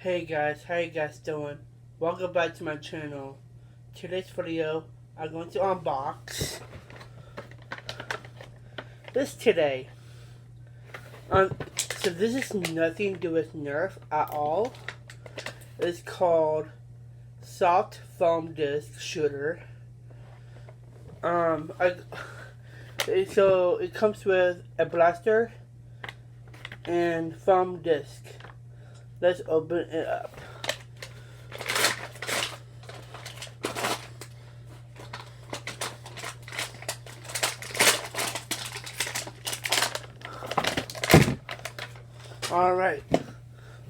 Hey guys, how you guys doing? Welcome back to my channel. Today's video, I'm going to unbox this today. So this is nothing to do with Nerf at all. It's called Soft Foam Disc Shooter. So it comes with a blaster and foam disc. Let's open it up. Alright,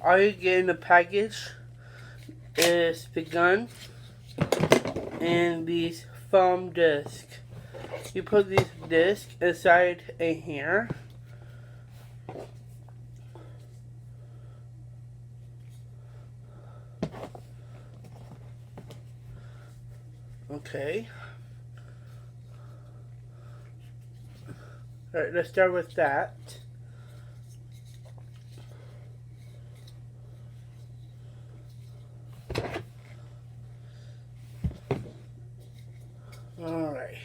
all you get in the package is the gun and these foam discs. You put these discs inside a here. Okay. Alright, let's start with that. Alright.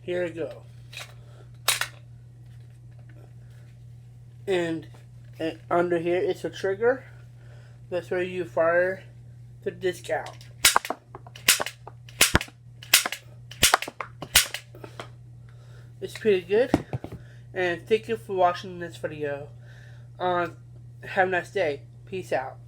Here we go. And under here is a trigger. That's where you fire the disc out. It's pretty good. And thank you for watching this video. Have a nice day. Peace out.